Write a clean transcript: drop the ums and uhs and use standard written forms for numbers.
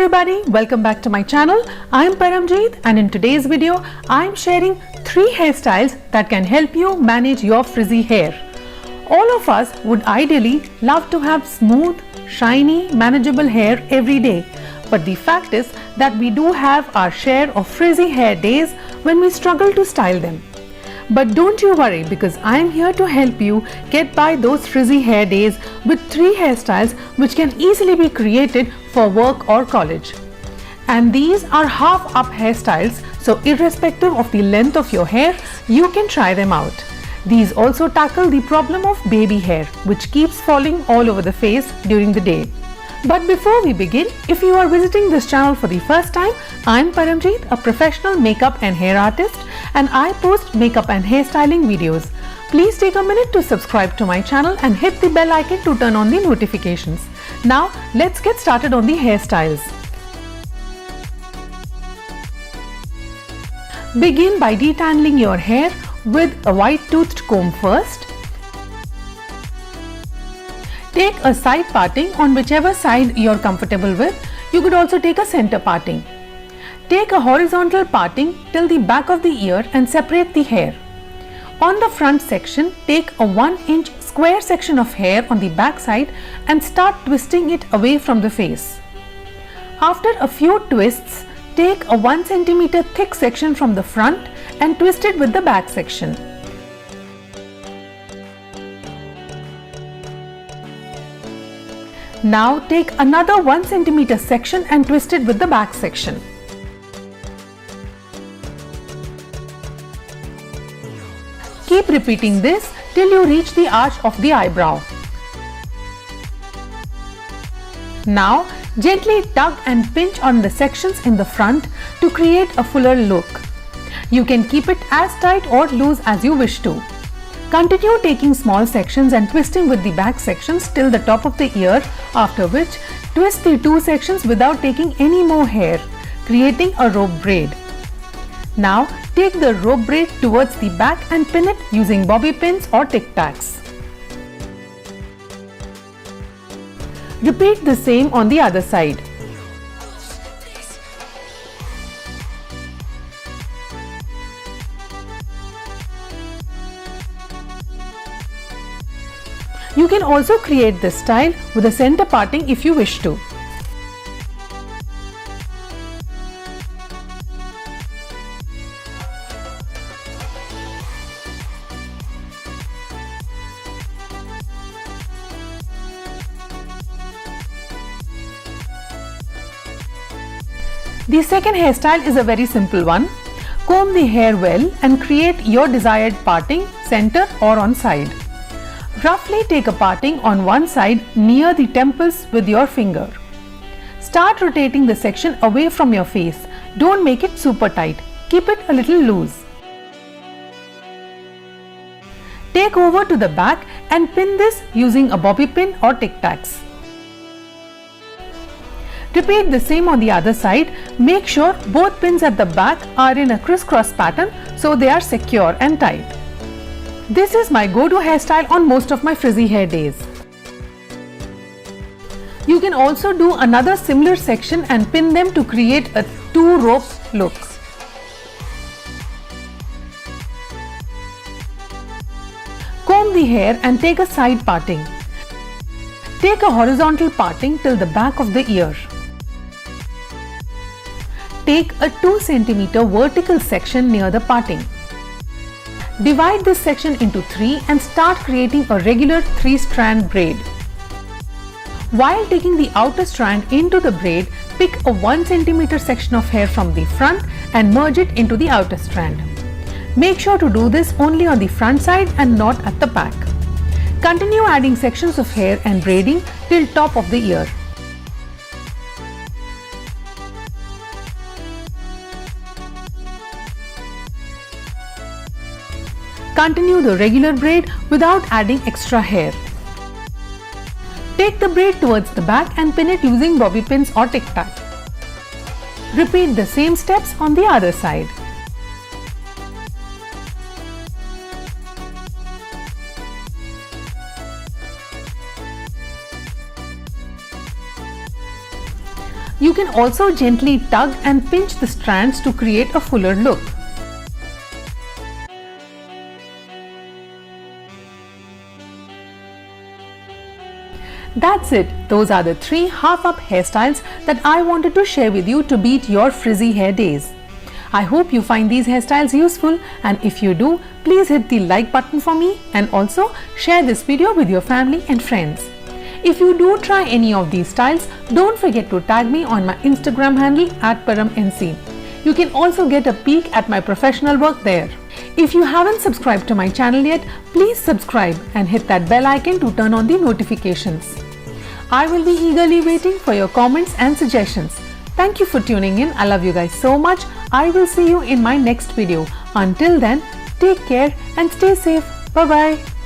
everybody, welcome back to my channel. I am Paramjeet and in today's video I am sharing 3 hairstyles that can help you manage your frizzy hair. All of us would ideally love to have smooth, shiny, manageable hair every day. But the fact is that we do have our share of frizzy hair days when we struggle to style them. But don't you worry, because I am here to help you get by those frizzy hair days with 3 hairstyles which can easily be created for work or college. And these are half up hairstyles, so irrespective of the length of your hair, you can try them out. These also tackle the problem of baby hair, which keeps falling all over the face during the day. But before we begin, if you are visiting this channel for the first time, I am Paramjeet, a professional makeup and hair artist, and I post makeup and hairstyling videos. Please take a minute to subscribe to my channel and hit the bell icon to turn on the notifications. Now let's get started on the hairstyles. Begin by detangling your hair with a white-toothed comb first. Take a side parting on whichever side you are comfortable with. You could also take a center parting. Take a horizontal parting till the back of the ear and separate the hair. On the front section, take a 1-inch square section of hair on the back side and start twisting it away from the face. After a few twists, take a 1 cm thick section from the front and twist it with the back section. Now take another 1 cm section and twist it with the back section. Keep repeating this till you reach the arch of the eyebrow. Now gently tug and pinch on the sections in the front to create a fuller look. You can keep it as tight or loose as you wish to. Continue taking small sections and twisting with the back sections till the top of the ear, after which twist the 2 sections without taking any more hair, creating a rope braid. Now take the rope braid towards the back and pin it using bobby pins or tic tacs. Repeat the same on the other side. You can also create this style with a center parting if you wish to. The second hairstyle is a very simple one. Comb the hair well and create your desired parting, center or on side. Roughly take a parting on one side near the temples with your finger. Start rotating the section away from your face. Don't make it super tight. Keep it a little loose. Take over to the back and pin this using a bobby pin or tic tacs. Repeat the same on the other side. Make sure both pins at the back are in a crisscross pattern so they are secure and tight. This is my go-to hairstyle on most of my frizzy hair days. You can also do another similar section and pin them to create a 2-rope look. Comb the hair and take a side parting. Take a horizontal parting till the back of the ear. Take a 2 cm vertical section near the parting. Divide this section into 3 and start creating a regular 3-strand braid. While taking the outer strand into the braid, pick a 1 cm section of hair from the front and merge it into the outer strand. Make sure to do this only on the front side and not at the back. Continue adding sections of hair and braiding till top of the ear. Continue the regular braid without adding extra hair. Take the braid towards the back and pin it using bobby pins or tic tac. Repeat the same steps on the other side. You can also gently tug and pinch the strands to create a fuller look. That's it. Those are the 3 half-up hairstyles that I wanted to share with you to beat your frizzy hair days. I hope you find these hairstyles useful, and if you do, please hit the like button for me and also share this video with your family and friends. If you do try any of these styles, don't forget to tag me on my Instagram handle @ParamNC. You can also get a peek at my professional work there. If you haven't subscribed to my channel yet, please subscribe and hit that bell icon to turn on the notifications. I will be eagerly waiting for your comments and suggestions. Thank you for tuning in. I love you guys so much. I will see you in my next video. Until then, take care and stay safe. Bye bye.